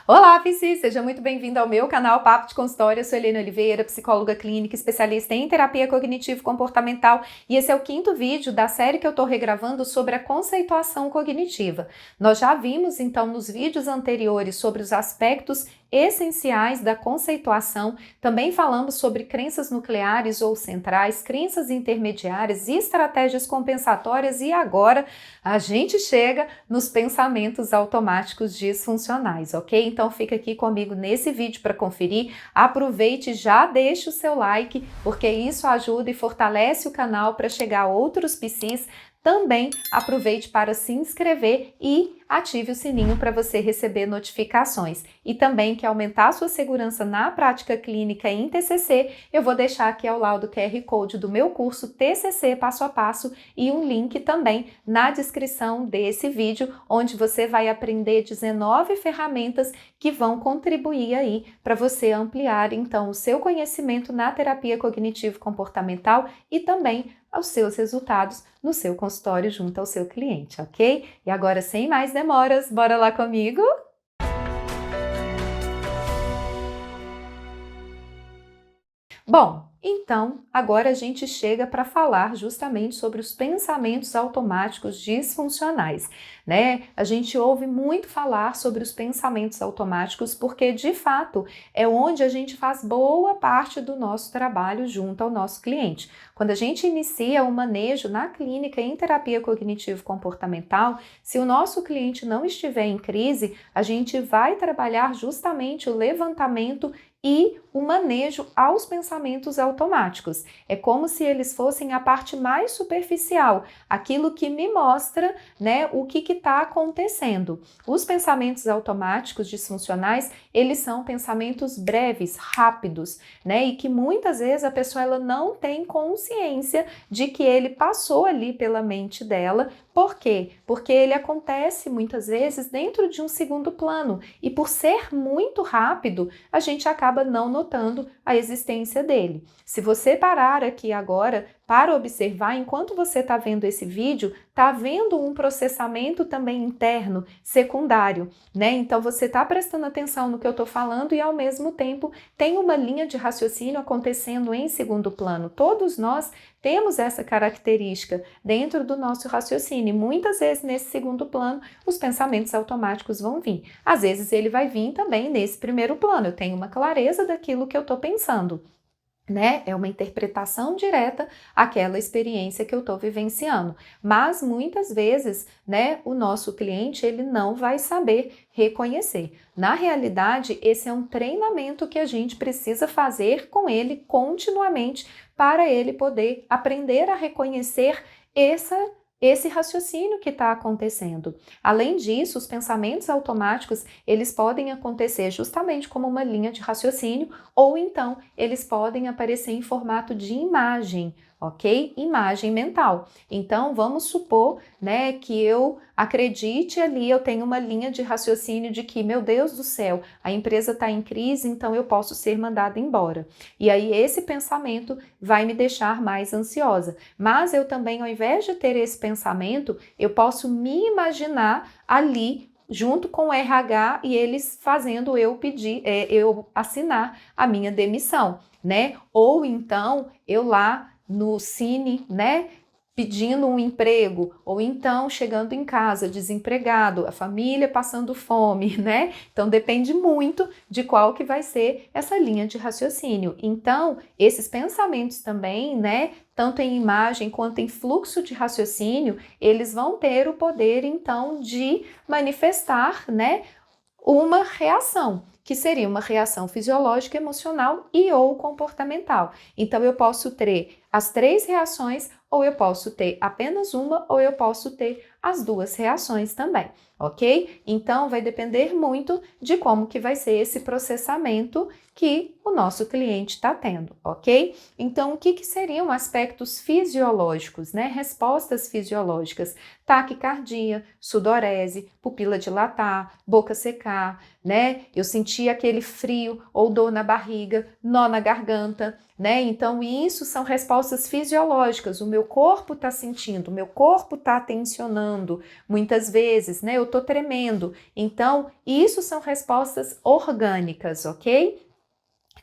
Olá, Vici! Seja muito bem-vindo ao meu canal Papo de Consultório. Eu sou Helena Oliveira, psicóloga clínica, especialista em terapia cognitivo-comportamental, e esse é o 5º vídeo da série que eu estou regravando sobre a conceituação cognitiva. Nós já vimos, então, nos vídeos anteriores sobre os aspectos essenciais da conceituação, também falamos sobre crenças nucleares ou centrais, crenças intermediárias e estratégias compensatórias, e agora a gente chega nos pensamentos automáticos disfuncionais, ok? Então fica aqui comigo nesse vídeo para conferir, aproveite e já deixa o seu like, porque isso ajuda e fortalece o canal para chegar a outros PCs. Também aproveite para se inscrever e ative o sininho para você receber notificações. E também quer aumentar a sua segurança na prática clínica em TCC, eu vou deixar aqui ao lado o QR Code do meu curso TCC Passo a Passo e um link também na descrição desse vídeo, onde você vai aprender 19 ferramentas que vão contribuir aí para você ampliar então o seu conhecimento na terapia cognitivo-comportamental e também aos seus resultados no seu consultório junto ao seu cliente, ok? E agora, sem mais demoras, bora lá comigo? Bom, então, agora a gente chega para falar justamente sobre os pensamentos automáticos disfuncionais, né? A gente ouve muito falar sobre os pensamentos automáticos porque, de fato, é onde a gente faz boa parte do nosso trabalho junto ao nosso cliente. Quando a gente inicia o manejo na clínica em terapia cognitivo-comportamental, se o nosso cliente não estiver em crise, a gente vai trabalhar justamente o levantamento e o manejo aos pensamentos automáticos. É como se eles fossem a parte mais superficial, aquilo que me mostra, né, o que está acontecendo. Os pensamentos automáticos disfuncionais, eles são pensamentos breves, rápidos, né, e que muitas vezes a pessoa ela não tem consciência de que ele passou ali pela mente dela. Por quê? Porque ele acontece muitas vezes dentro de um segundo plano e por ser muito rápido, a gente acaba não notando a existência dele. Se você parar aqui agora para observar, enquanto você está vendo esse vídeo, está havendo um processamento também interno, secundário, né? Então você está prestando atenção no que eu estou falando e ao mesmo tempo tem uma linha de raciocínio acontecendo em segundo plano. Todos nós temos essa característica dentro do nosso raciocínio. E muitas vezes nesse segundo plano os pensamentos automáticos vão vir. Às vezes ele vai vir também nesse primeiro plano. Eu tenho uma clareza daquilo que eu estou pensando, né? É uma interpretação direta àquela experiência que eu estou vivenciando. Mas muitas vezes, né, o nosso cliente ele não vai saber reconhecer. Na realidade, esse é um treinamento que a gente precisa fazer com ele continuamente para ele poder aprender a reconhecer esse raciocínio que está acontecendo. Além disso, os pensamentos automáticos, eles podem acontecer justamente como uma linha de raciocínio, ou então eles podem aparecer em formato de imagem, ok? Imagem mental. Então, vamos supor, né, que eu acredite ali, eu tenho uma linha de raciocínio de que, meu Deus do céu, a empresa está em crise, então eu posso ser mandada embora. E aí esse pensamento vai me deixar mais ansiosa. Mas eu também, ao invés de ter esse pensamento, eu posso me imaginar ali junto com o RH e eles fazendo eu eu assinar a minha demissão, né? Ou então eu lá no Cine, né, pedindo um emprego, ou então chegando em casa desempregado, a família passando fome, né? Então depende muito de qual que vai ser essa linha de raciocínio. Então, esses pensamentos também, né, tanto em imagem quanto em fluxo de raciocínio, eles vão ter o poder então de manifestar, né, uma reação, que seria uma reação fisiológica, emocional e ou comportamental. Então eu posso ter as 3 reações, ou eu posso ter apenas uma, ou eu posso ter as 2 reações também, ok? Então vai depender muito de como que vai ser esse processamento que o nosso cliente está tendo, ok? Então o que seriam aspectos fisiológicos, né? Respostas fisiológicas: taquicardia, sudorese, pupila dilatar, boca secar, né? Eu senti aquele frio ou dor na barriga, nó na garganta, né? Então isso são respostas fisiológicas. O meu corpo está sentindo, o meu corpo está tensionando. Muitas vezes, né? Eu eu tô tremendo. Então, isso são respostas orgânicas, ok?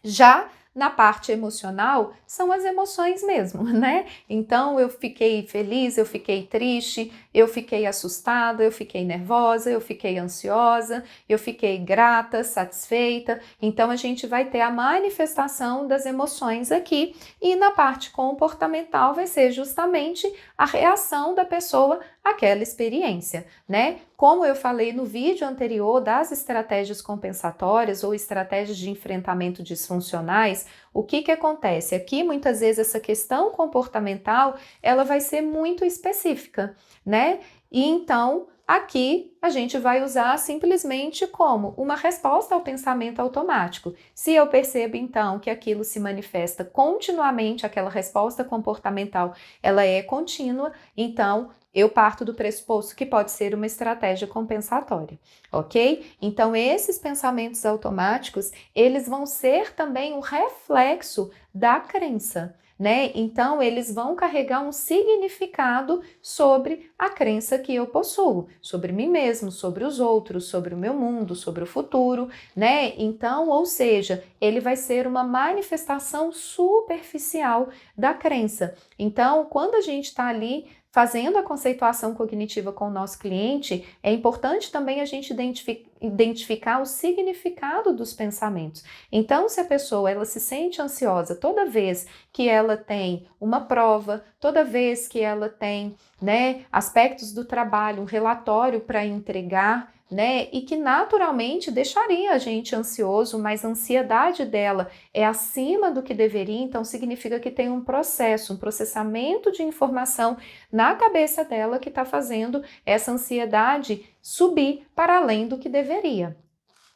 Já na parte emocional, são as emoções mesmo, né? Então, eu fiquei feliz, eu fiquei triste, eu fiquei assustada, eu fiquei nervosa, eu fiquei ansiosa, eu fiquei grata, satisfeita. Então, a gente vai ter a manifestação das emoções aqui. E na parte comportamental vai ser justamente a reação da pessoa àquela experiência, né? Como eu falei no vídeo anterior das estratégias compensatórias ou estratégias de enfrentamento disfuncionais, o que acontece? Aqui, muitas vezes, essa questão comportamental, ela vai ser muito específica, né? E então, aqui, a gente vai usar simplesmente como uma resposta ao pensamento automático. Se eu percebo, então, que aquilo se manifesta continuamente, aquela resposta comportamental, ela é contínua, então, eu parto do pressuposto que pode ser uma estratégia compensatória, ok? Então, esses pensamentos automáticos, eles vão ser também um reflexo da crença, né? Então, eles vão carregar um significado sobre a crença que eu possuo, sobre mim mesmo, sobre os outros, sobre o meu mundo, sobre o futuro, né? Então, ou seja, ele vai ser uma manifestação superficial da crença. Então, quando a gente está ali fazendo a conceituação cognitiva com o nosso cliente, é importante também a gente identificar o significado dos pensamentos. Então, se a pessoa ela se sente ansiosa toda vez que ela tem uma prova, toda vez que ela tem, né, aspectos do trabalho, um relatório para entregar, né, e que naturalmente deixaria a gente ansioso, mas a ansiedade dela é acima do que deveria, então significa que tem um processo, um processamento de informação na cabeça dela que está fazendo essa ansiedade subir para além do que deveria.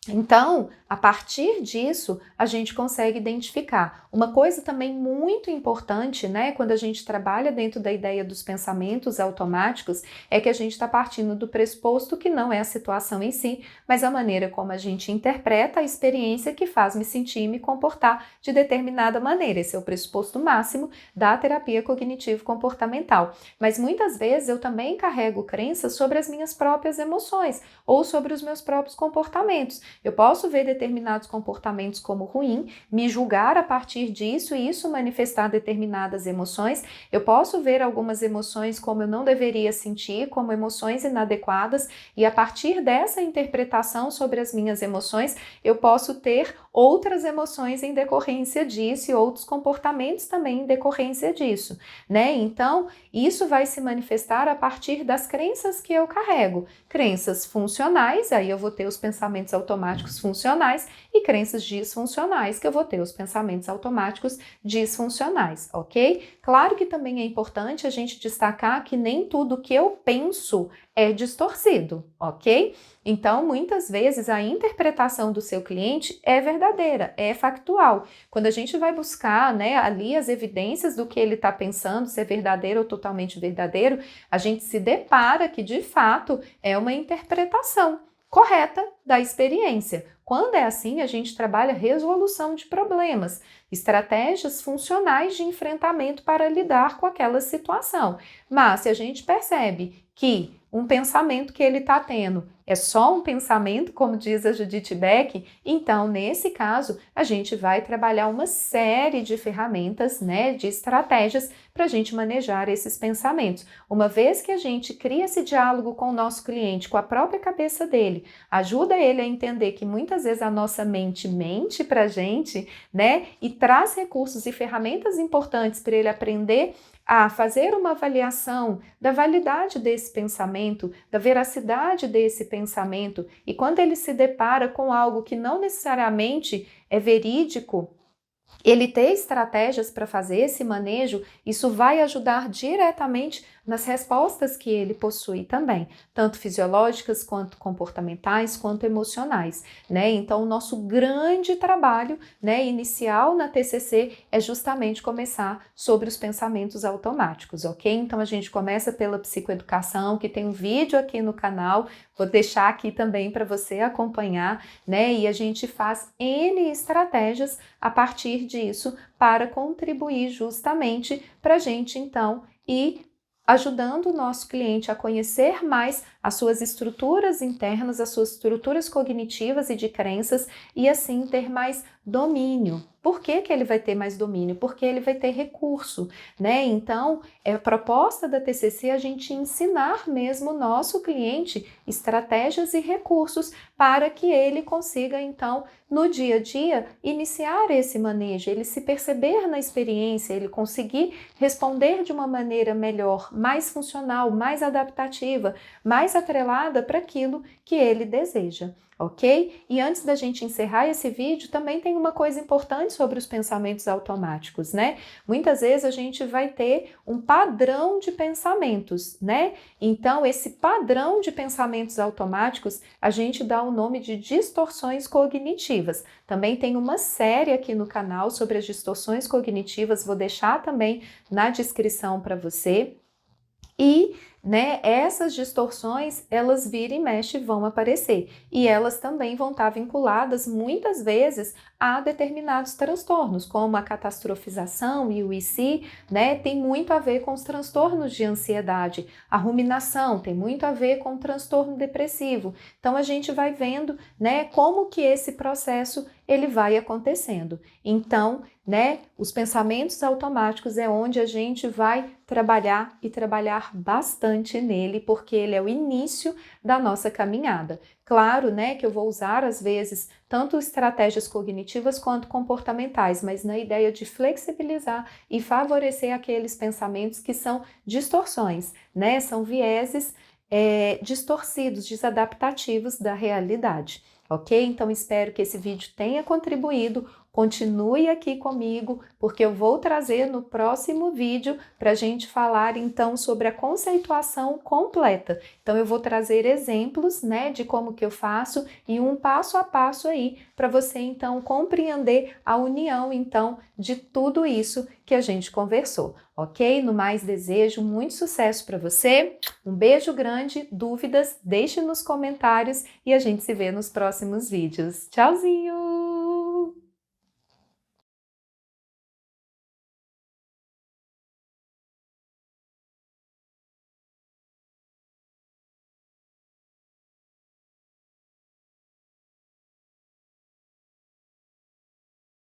Então, a partir disso, a gente consegue identificar. Uma coisa também muito importante, né, quando a gente trabalha dentro da ideia dos pensamentos automáticos, é que a gente está partindo do pressuposto que não é a situação em si, mas a maneira como a gente interpreta a experiência que faz me sentir e me comportar de determinada maneira. Esse é o pressuposto máximo da terapia cognitivo-comportamental. Mas muitas vezes eu também carrego crenças sobre as minhas próprias emoções ou sobre os meus próprios comportamentos. Eu posso ver determinados comportamentos como ruim, me julgar a partir disso e isso manifestar determinadas emoções. Eu posso ver algumas emoções como eu não deveria sentir, como emoções inadequadas, e a partir dessa interpretação sobre as minhas emoções, eu posso ter outras emoções em decorrência disso e outros comportamentos também em decorrência disso, né? Então, isso vai se manifestar a partir das crenças que eu carrego. Crenças funcionais, aí eu vou ter os pensamentos automáticos funcionais, e crenças disfuncionais, que eu vou ter os pensamentos automáticos disfuncionais, ok? Claro que também é importante a gente destacar que nem tudo que eu penso é distorcido, ok? Então, muitas vezes, a interpretação do seu cliente é verdadeira, é factual. Quando a gente vai buscar, né, ali as evidências do que ele está pensando, se é verdadeiro ou totalmente verdadeiro, a gente se depara que, de fato, é uma interpretação correta da experiência. Quando é assim, a gente trabalha resolução de problemas, estratégias funcionais de enfrentamento para lidar com aquela situação. Mas se a gente percebe que um pensamento que ele está tendo é só um pensamento, como diz a Judith Beck, então, nesse caso, a gente vai trabalhar uma série de ferramentas, né, de estratégias para a gente manejar esses pensamentos. Uma vez que a gente cria esse diálogo com o nosso cliente, com a própria cabeça dele, ajuda ele a entender que muitas vezes a nossa mente mente para a gente, né, e traz recursos e ferramentas importantes para ele aprender a fazer uma avaliação da validade desse pensamento, da veracidade desse pensamento, e quando ele se depara com algo que não necessariamente é verídico, ele ter estratégias para fazer esse manejo, isso vai ajudar diretamente nas respostas que ele possui também, tanto fisiológicas, quanto comportamentais, quanto emocionais, né? Então, o nosso grande trabalho, né, inicial na TCC é justamente começar sobre os pensamentos automáticos, ok? Então, a gente começa pela psicoeducação, que tem um vídeo aqui no canal, vou deixar aqui também para você acompanhar, né? E a gente faz N estratégias a partir disso para contribuir justamente para a gente, então, ir ajudando o nosso cliente a conhecer mais as suas estruturas internas, as suas estruturas cognitivas e de crenças e assim ter mais domínio. Por que ele vai ter mais domínio? Porque ele vai ter recurso, né? Então, é a proposta da TCC a gente ensinar mesmo o nosso cliente estratégias e recursos para que ele consiga, então, no dia a dia, iniciar esse manejo, ele se perceber na experiência, ele conseguir responder de uma maneira melhor, mais funcional, mais adaptativa, mais atrelada para aquilo que ele deseja. Ok? E antes da gente encerrar esse vídeo, também tem uma coisa importante sobre os pensamentos automáticos, né? Muitas vezes a gente vai ter um padrão de pensamentos, né? Então, esse padrão de pensamentos automáticos, a gente dá o nome de distorções cognitivas. Também tem uma série aqui no canal sobre as distorções cognitivas, vou deixar também na descrição para você. E, né, essas distorções, elas vira e mexe vão aparecer. E elas também vão estar vinculadas, muitas vezes, a determinados transtornos, como a catastrofização e o IC, né, tem muito a ver com os transtornos de ansiedade. A ruminação tem muito a ver com o transtorno depressivo. Então, a gente vai vendo, né, como que esse processo ele vai acontecendo. Então, né, os pensamentos automáticos é onde a gente vai trabalhar e trabalhar bastante nele, porque ele é o início da nossa caminhada. Claro, né, que eu vou usar às vezes tanto estratégias cognitivas quanto comportamentais, mas na ideia de flexibilizar e favorecer aqueles pensamentos que são distorções, né, são vieses distorcidos, desadaptativos da realidade. Ok? Então espero que esse vídeo tenha contribuído. Continue aqui comigo, porque eu vou trazer no próximo vídeo para a gente falar então sobre a conceituação completa. Então eu vou trazer exemplos, né, de como que eu faço e um passo a passo aí para você então compreender a união então de tudo isso que a gente conversou, ok? No mais, desejo muito sucesso para você, um beijo grande, dúvidas, deixe nos comentários e a gente se vê nos próximos vídeos. Tchauzinho!